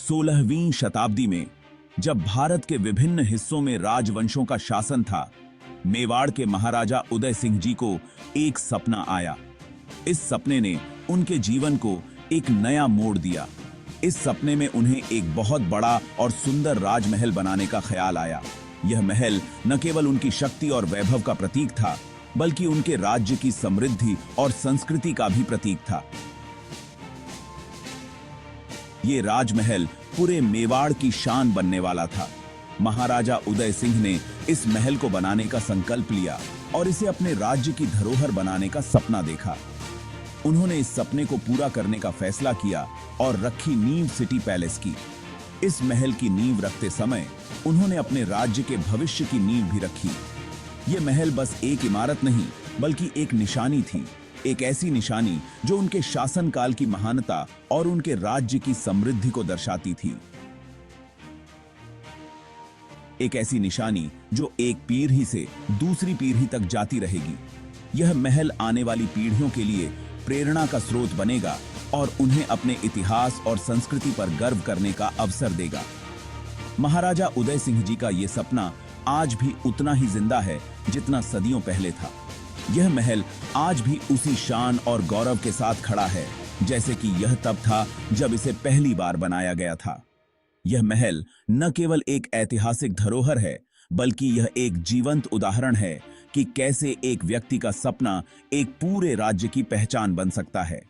16वीं शताब्दी में जब भारत के विभिन्न हिस्सों में राजवंशों का शासन था, मेवाड़ के महाराजा उदय सिंह जी को एक सपना आया। इस सपने ने उनके जीवन को एक नया मोड़ दिया। इस सपने में उन्हें एक बहुत बड़ा और सुंदर राजमहल बनाने का ख्याल आया। यह महल न केवल उनकी शक्ति और वैभव का प्रतीक था, बल्कि उनके राज्य की समृद्धि और संस्कृति का भी प्रतीक था। ये राजमहल पूरे मेवाड़ की शान बनने वाला था। महाराजा उदय सिंह ने इस महल को बनाने का संकल्प लिया और इसे अपने राज्य की धरोहर बनाने का सपना देखा। उन्होंने इस सपने को पूरा करने का फैसला किया और रखी नींव सिटी पैलेस की। इस महल की नींव रखते समय उन्होंने अपने राज्य के भविष्य की नींव भी रखी। यह महल बस एक इमारत नहीं, बल्कि एक निशानी थी, एक ऐसी निशानी जो उनके शासनकाल की महानता और उनके राज्य की समृद्धि को दर्शाती थी। एक ऐसी निशानी जो एक पीढ़ी से दूसरी पीढ़ी तक जाती रहेगी। यह महल आने वाली पीढ़ियों के लिए प्रेरणा का स्रोत बनेगा और उन्हें अपने इतिहास और संस्कृति पर गर्व करने का अवसर देगा। महाराजा उदय सिंह जी का यह सपना आज भी उतना ही जिंदा है जितना सदियों पहले था। यह महल आज भी उसी शान और गौरव के साथ खड़ा है जैसे कि यह तब था जब इसे पहली बार बनाया गया था। यह महल न केवल एक ऐतिहासिक धरोहर है, बल्कि यह एक जीवंत उदाहरण है कि कैसे एक व्यक्ति का सपना एक पूरे राज्य की पहचान बन सकता है।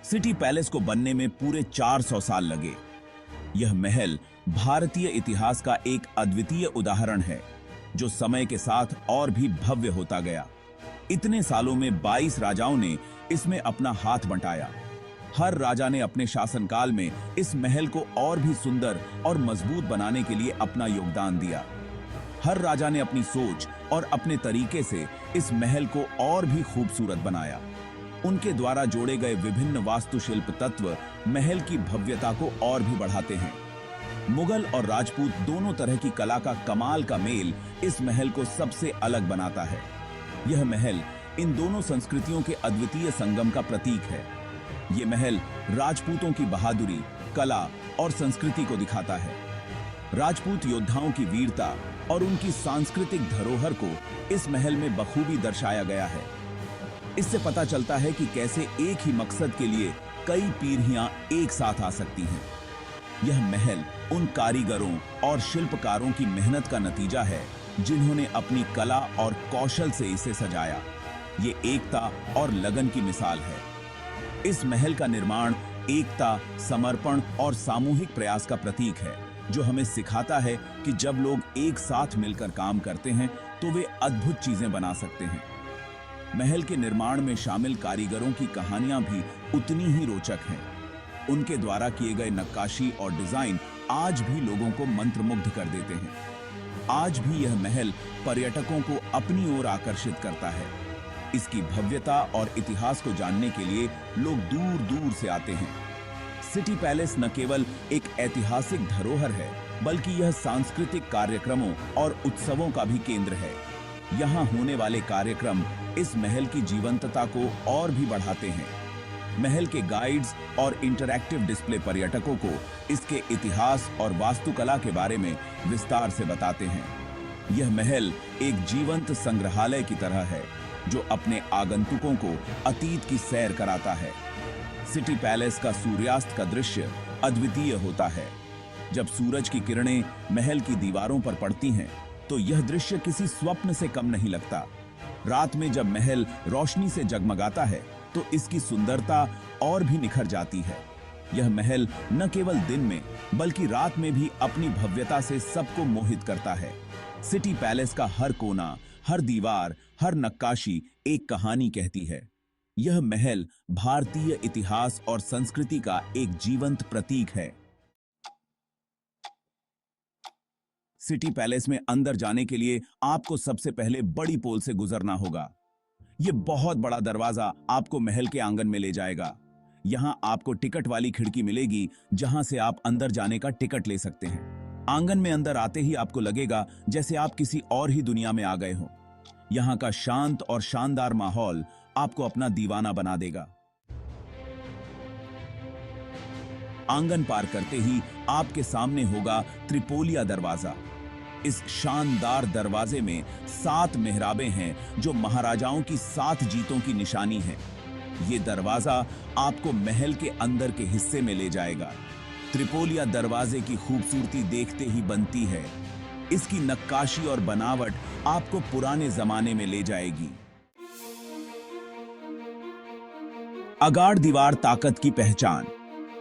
सिटी पैलेस को बनने में पूरे 400 साल लगे। यह महल भारतीय इतिहास का एक अद्वितीय उदाहरण है जो समय के साथ और भी भव्य होता गया। इतने सालों में 22 राजाओं ने इसमें अपना हाथ बंटाया। हर राजा ने अपने शासनकाल में इस महल को और भी सुंदर और मजबूत बनाने के लिए अपना योगदान दिया। हर राजा ने अपनी सोच और अपने तरीके से इस महल को और भी खूबसूरत बनाया। उनके द्वारा जोड़े गए विभिन्न वास्तुशिल्प तत्व महल की भव्यता को और भी बढ़ाते हैं। मुगल और राजपूत दोनों तरह की कला का कमाल का मेल इस महल को सबसे अलग बनाता है। यह महल इन दोनों संस्कृतियों के अद्वितीय संगम का प्रतीक है। यह महल राजपूतों की बहादुरी, कला और संस्कृति को दिखाता है। राजपूत योद्धाओं की वीरता और उनकी सांस्कृतिक धरोहर को इस महल में बखूबी दर्शाया गया है। इससे पता चलता है कि कैसे एक ही मकसद के लिए कई पीढ़ियां एक साथ आ सकती हैं। यह महल उन कारीगरों और शिल्पकारों की मेहनत का नतीजा है जिन्होंने अपनी कला और कौशल से इसे सजाया। ये एकता और लगन की मिसाल है। इस महल का निर्माण एकता, समर्पण और सामूहिक प्रयास का प्रतीक है, जो हमें सिखाता है कि जब लोग एक साथ मिलकर काम करते हैं तो वे अद्भुत चीजें बना सकते हैं। महल के निर्माण में शामिल कारीगरों की कहानियां भी उतनी ही रोचक हैं। उनके द्वारा किए गए नक्काशी और डिजाइन आज भी लोगों को मंत्रमुग्ध कर देते हैं। आज भी यह महल पर्यटकों को अपनी ओर आकर्षित करता है। इसकी भव्यता और इतिहास को जानने के लिए लोग दूर दूर से आते हैं। सिटी पैलेस न केवल एक ऐतिहासिक धरोहर है, बल्कि यह सांस्कृतिक कार्यक्रमों और उत्सवों का भी केंद्र है। यहाँ होने वाले कार्यक्रम इस महल की जीवंतता को और भी बढ़ाते हैं। महल के गाइड्स और इंटरैक्टिव डिस्प्ले पर्यटकों को इसके इतिहास और वास्तुकला के बारे में विस्तार से बताते हैं। यह महल एक जीवंत संग्रहालय की तरह है जो अपने आगंतुकों को अतीत की सैर कराता है। सिटी पैलेस का सूर्यास्त का दृश्य अद्वितीय होता है। जब सूरज की किरणें महल की दीवारों पर पड़ती हैं, तो यह दृश्य किसी स्वप्न से कम नहीं लगता। रात में जब महल रोशनी से जगमगाता है, तो इसकी सुंदरता और भी निखर जाती है। यह महल न केवल दिन में, बल्कि रात में भी अपनी भव्यता से सबको मोहित करता है। सिटी पैलेस का हर कोना, हर दीवार, हर नक्काशी एक कहानी कहती है। यह महल भारतीय इतिहास और संस्कृति का एक जीवंत प्रतीक है। सिटी पैलेस में अंदर जाने के लिए आपको सबसे पहले बड़ी पोल से गुजरना होगा। यह बहुत बड़ा दरवाजा आपको महल के आंगन में ले जाएगा। यहां आपको टिकट वाली खिड़की मिलेगी, जहां से आप अंदर जाने का टिकट ले सकते हैं। आंगन में अंदर आते ही आपको लगेगा जैसे आप किसी और ही दुनिया में आ गए हो। यहां का शांत और शानदार माहौल आपको अपना दीवाना बना देगा। आंगन पार करते ही आपके सामने होगा त्रिपोलिया दरवाजा। इस शानदार दरवाजे में 7 मेहराबें हैं जो महाराजाओं की 7 जीतों की निशानी है। ये दरवाजा आपको महल के अंदर के हिस्से में ले जाएगा। त्रिपोलिया दरवाजे की खूबसूरती देखते ही बनती है। इसकी नक्काशी और बनावट आपको पुराने जमाने में ले जाएगी। अगाड़ दीवार ताकत की पहचान।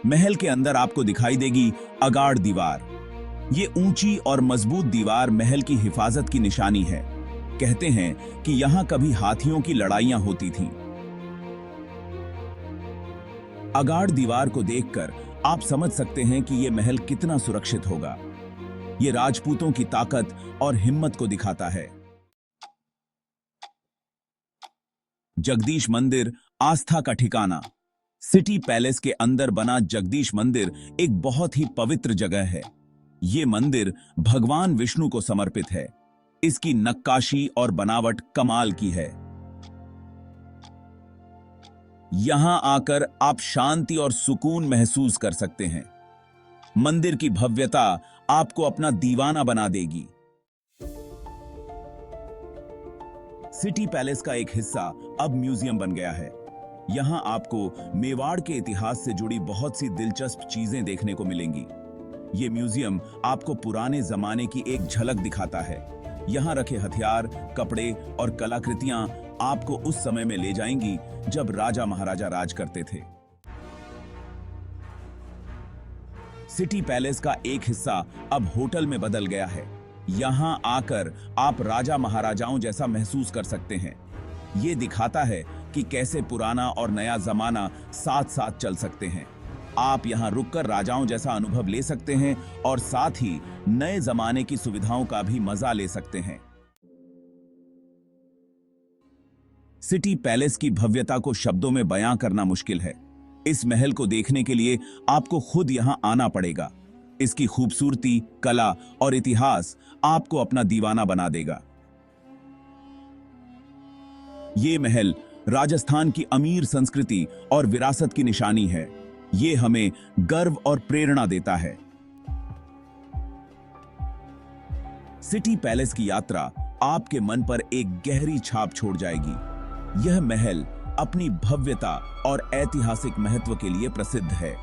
महल के अंदर आपको दिखाई देगी अगाड़ दीवार। ये ऊंची और मजबूत दीवार महल की हिफाजत की निशानी है। कहते हैं कि यहां कभी हाथियों की लड़ाइयां होती थीं। अगाड़ दीवार को देखकर आप समझ सकते हैं कि यह महल कितना सुरक्षित होगा। यह राजपूतों की ताकत और हिम्मत को दिखाता है। जगदीश मंदिर आस्था का ठिकाना। सिटी पैलेस के अंदर बना जगदीश मंदिर एक बहुत ही पवित्र जगह है। यह मंदिर भगवान विष्णु को समर्पित है। इसकी नक्काशी और बनावट कमाल की है। यहां आकर आप शांति और सुकून महसूस कर सकते हैं। मंदिर की भव्यता आपको अपना दीवाना बना देगी। सिटी पैलेस का एक हिस्सा अब म्यूजियम बन गया है। यहां आपको मेवाड़ के इतिहास से जुड़ी बहुत सी दिलचस्प चीजें देखने को मिलेंगी। यह म्यूजियम आपको पुराने जमाने की एक झलक दिखाता है। यहां रखे हथियार, कपड़े और कलाकृतियां आपको उस समय में ले जाएंगी जब राजा महाराजा राज करते थे। सिटी पैलेस का एक हिस्सा अब होटल में बदल गया है। यहां आकर आप राजा महाराजाओं जैसा महसूस कर सकते हैं। यह दिखाता है कि कैसे पुराना और नया जमाना साथ साथ चल सकते हैं। आप यहां रुककर राजाओं जैसा अनुभव ले सकते हैं और साथ ही नए जमाने की सुविधाओं का भी मजा ले सकते हैं। सिटी पैलेस की भव्यता को शब्दों में बयां करना मुश्किल है। इस महल को देखने के लिए आपको खुद यहां आना पड़ेगा। इसकी खूबसूरती, कला और इतिहास आपको अपना दीवाना बना देगा। ये महल राजस्थान की अमीर संस्कृति और विरासत की निशानी है। ये हमें गर्व और प्रेरणा देता है। सिटी पैलेस की यात्रा आपके मन पर एक गहरी छाप छोड़ जाएगी। यह महल अपनी भव्यता और ऐतिहासिक महत्व के लिए प्रसिद्ध है।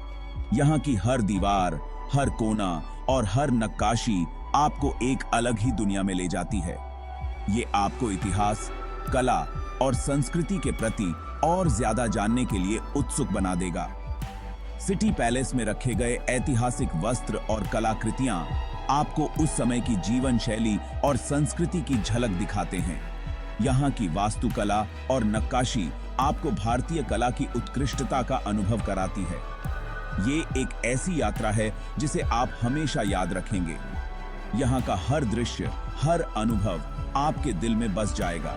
यहाँ की हर दीवार, हर कोना और हर नक्काशी आपको एक अलग ही दुनिया में ले जाती है। ये आपको इतिहास, कला और संस्कृति के प्रति और ज्यादा जानने के लिए उत्सुक बना देगा। सिटी पैलेस में रखे गए ऐतिहासिक वस्त्र और कलाकृतियां आपको उस समय की जीवन शैली और संस्कृति की झलक दिखाते हैं। यहाँ की वास्तुकला और नक्काशी आपको भारतीय कला की उत्कृष्टता का अनुभव कराती है। ये एक ऐसी यात्रा है जिसे आप हमेशा याद रखेंगे। यहाँ का हर दृश्य, हर अनुभव आपके दिल में बस जाएगा।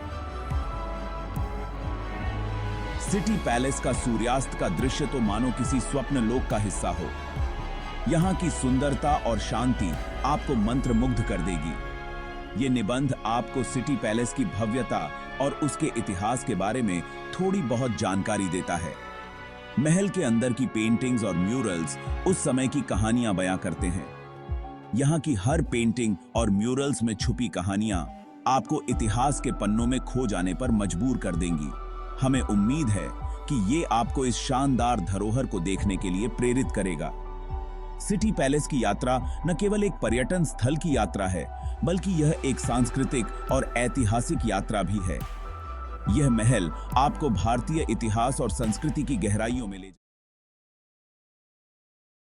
सिटी पैलेस का सूर्यास्त का दृश्य तो मानो किसी स्वप्न लोक का हिस्सा हो। यहाँ की सुंदरता और शांति आपको मंत्रमुग्ध कर देगी। ये निबंध आपको सिटी पैलेस की भव्यता और उसके इतिहास के बारे में थोड़ी बहुत जानकारी देता है। महल के अंदर की पेंटिंग्स और म्यूरल्स उस समय की कहानियां बयां करते हैं। यहाँ की हर पेंटिंग और म्यूरल्स में छुपी कहानियां आपको इतिहास के पन्नों में खो जाने पर मजबूर कर देंगी। हमें उम्मीद है कि ये आपको इस शानदार धरोहर को देखने के लिए प्रेरित करेगा। सिटी पैलेस की यात्रा न केवल एक पर्यटन स्थल की यात्रा है, बल्कि यह एक सांस्कृतिक और ऐतिहासिक यात्रा भी है। यह महल आपको भारतीय इतिहास और संस्कृति की गहराइयों में ले